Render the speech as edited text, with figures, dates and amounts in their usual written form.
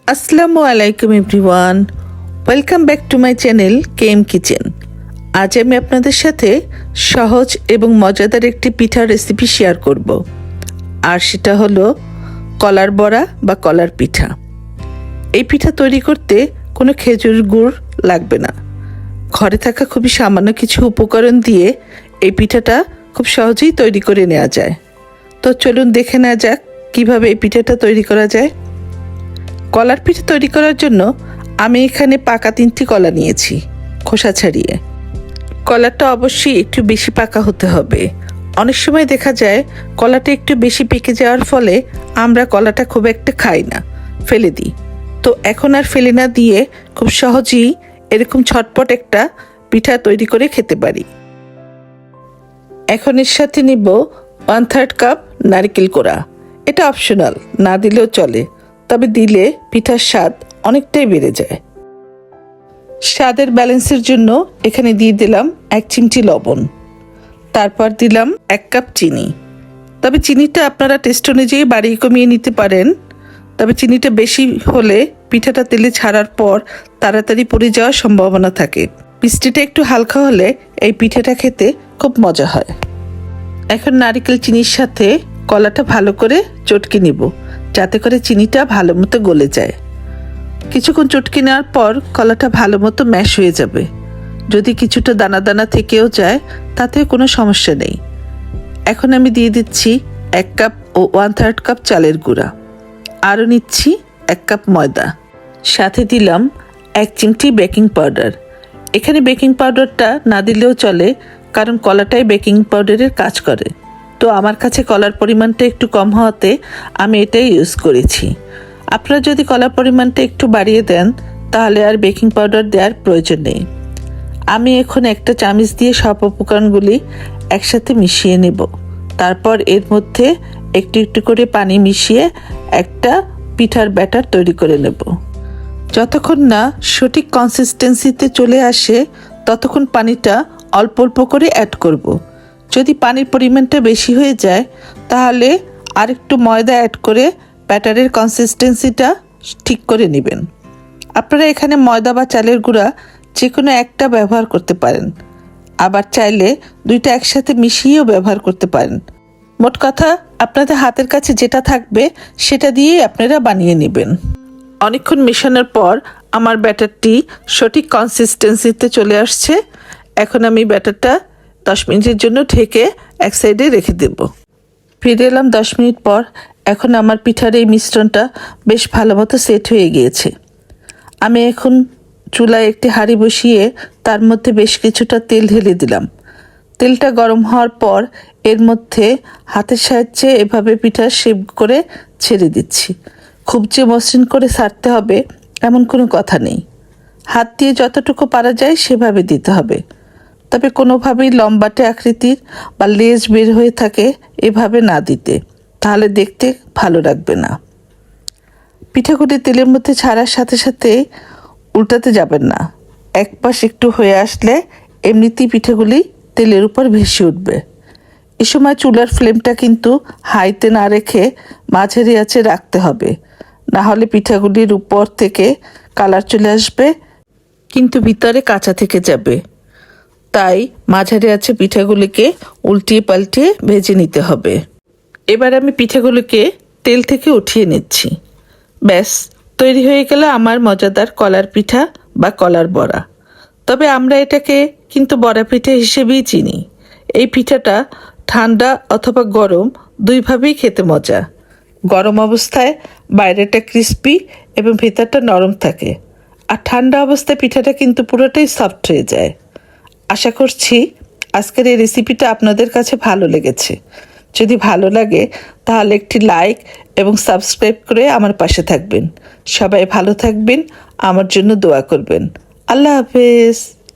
আসসালামু আলাইকুম everyone, welcome back to my channel KM kitchen. আজ আমি আপনাদের সাথে সহজ এবং মজাদার একটি পিঠার রেসিপি শেয়ার করব, আর সেটা হলো কলার বড়া বা কলার পিঠা। এই পিঠা তৈরি করতে কোনো খেজুর গুড় লাগবে না। ঘরে থাকা খুবই সামান্য কিছু উপকরণ দিয়ে এই পিঠাটা খুব সহজেই তৈরি করে নেওয়া যায়। তো চলুন দেখে নেওয়া যাক কীভাবে এই পিঠাটা তৈরি করা যায়। কলার পিঠা তৈরি করার জন্য আমি এখানে পাকা 3টি কলা নিয়েছি, খোসা ছাড়িয়ে। কলাটা অবশ্যই একটু বেশি পাকা হতে হবে। অনেক সময় দেখা যায় কলাটা একটু বেশি পেকে যাওয়ার ফলে আমরা কলাটা খুব একটা খাই না, ফেলে দিই। তো এখন আর ফেলে না দিয়ে খুব সহজেই এরকম ছটপট একটা পিঠা তৈরি করে খেতে পারি। এখন এর সাথে নিব 1/3 কাপ নারকেল কোড়া। এটা অপশনাল, না দিলেও চলে, তবে দিলে পিঠার স্বাদ অনেকটাই বেড়ে যায়। স্বাদের ব্যালেন্সের জন্য এখানে দিয়ে দিলাম 1 চিমটি লবণ, তারপর দিলাম 1 কাপ চিনি। তবে চিনিটা আপনারা টেস্ট অনুযায়ী বাড়িয়ে কমিয়ে নিতে পারেন। তবে চিনিটা বেশি হলে পিঠাটা তেলে ছাড়ার পর তাড়াতাড়ি পড়ে যাওয়ার সম্ভাবনা থাকে। মিষ্টিটা একটু হালকা হলে এই পিঠাটা খেতে খুব মজা হয়। এখন নারকেল চিনির সাথে কলাটা ভালো করে চটকে নিব, যাতে করে চিনিটা ভালো মতো গলে যায়। কিছুক্ষণ চটকে নেওয়ার পর কলাটা ভালো মতো ম্যাশ হয়ে যাবে। যদি কিছুটা দানা দানা থেকেও যায় তাতে কোনো সমস্যা নেই। এখন আমি দিয়ে দিচ্ছি 1 কাপ ও 1/3 কাপ চালের গুঁড়া, আরও নিচ্ছি 1 কাপ ময়দা, সাথে দিলাম 1 চিমটি বেকিং পাউডার। এখানে বেকিং পাউডারটা না দিলেও চলে, কারণ কলাটাই বেকিং পাউডারের কাজ করে। তো আমার কাছে কলার পরিমাণটা একটু কম হওয়াতে আমি এটাই ইউজ করেছি। আপনারা যদি কলার পরিমাণটা একটু বাড়িয়ে দেন তাহলে আর বেকিং পাউডার দেওয়ার প্রয়োজন নেই। আমি এখন একটা চামচ দিয়ে সব উপকরণগুলি একসাথে মিশিয়ে নেব। তারপর এর মধ্যে একটু একটু করে পানি মিশিয়ে একটা পিঠার ব্যাটার তৈরি করে নেব। যতক্ষণ না সঠিক কনসিস্টেন্সিতে চলে আসে ততক্ষণ পানিটা অল্প অল্প করে অ্যাড করব। যদি পানির পরিমাণটা বেশি হয়ে যায় তাহলে আরেকটু ময়দা অ্যাড করে ব্যাটারের কনসিস্টেন্সিটা ঠিক করে নেবেন। আপনারা এখানে ময়দা বা চালের গুঁড়া যে কোনো একটা ব্যবহার করতে পারেন, আবার চাইলে দুইটা একসাথে মিশিয়েও ব্যবহার করতে পারেন। মোট কথা, আপনাদের হাতের কাছে যেটা থাকবে সেটা দিয়েই আপনারা বানিয়ে নেবেন। অনেকক্ষণ মেশানোর পর আমার ব্যাটারটি সঠিক কনসিস্টেন্সিতে চলে আসছে। এখন আমি ব্যাটারটা 10 মিনিটের জন্য ঢেকে এক সাইডে রেখে দেব। ফিরে এলাম 10 মিনিট পর। এখন আমার পিঠার এই মিশ্রণটা বেশ ভালো মতো সেট হয়ে গিয়েছে। আমি এখন চুলায় একটি হাঁড়ি বসিয়ে তার মধ্যে বেশ কিছুটা তেল ঢেলে দিলাম। তেলটা গরম হওয়ার পর এর মধ্যে হাতের সাহায্যে এভাবে পিঠা শেপ করে ছেড়ে দিচ্ছি। খুব যে মসৃণ করে ছাড়তে হবে এমন কোনো কথা নেই। হাত দিয়ে যতটুকু পারা যায় সেভাবে দিতে হবে। তবে কোনোভাবেই লম্বাটে আকৃতির বা লেজ বের হয়ে থাকে এভাবে না দিতে, তাহলে দেখতে ভালো লাগবে না। পিঠাগুলি তেলের মধ্যে ছাড়ার সাথে সাথে উল্টাতে যাবেন না। এক পাশ একটু হয়ে আসলে এমনিতেই পিঠাগুলি তেলের উপর ভেসে উঠবে। এ সময় চুলার ফ্লেমটা কিন্তু হাইতে না রেখে মাঝারি আঁচে রাখতে হবে, না হলে পিঠাগুলির উপর থেকে কালার চলে আসবে কিন্তু ভিতরে কাঁচা থেকে যাবে। তাই মাঝারি আঁচে পিঠাগুলিকে উল্টিয়ে পাল্টিয়ে ভেজে নিতে হবে। এবার আমি পিঠাগুলিকে তেল থেকে উঠিয়ে নিচ্ছি। ব্যাস, তৈরি হয়ে গেল আমার মজাদার কলার পিঠা বা কলার বড়া। তবে আমরা এটাকে কিন্তু বড়া পিঠা হিসেবেই চিনি। এই পিঠাটা ঠান্ডা অথবা গরম দুইভাবেই খেতে মজা। গরম অবস্থায় বাইরেটা ক্রিস্পি এবং ভেতরটা নরম থাকে, আর ঠান্ডা অবস্থায় পিঠাটা কিন্তু পুরোটাই সফট হয়ে যায়। আশা করছি আজকের এই রেসিপিটা আপনাদের কাছে ভালো লেগেছে। যদি ভালো লাগে তাহলে একটি লাইক এবং সাবস্ক্রাইব করে আমার পাশে থাকবেন। সবাই ভালো থাকবেন, আমার জন্য দোয়া করবেন। আল্লাহ হাফেজ।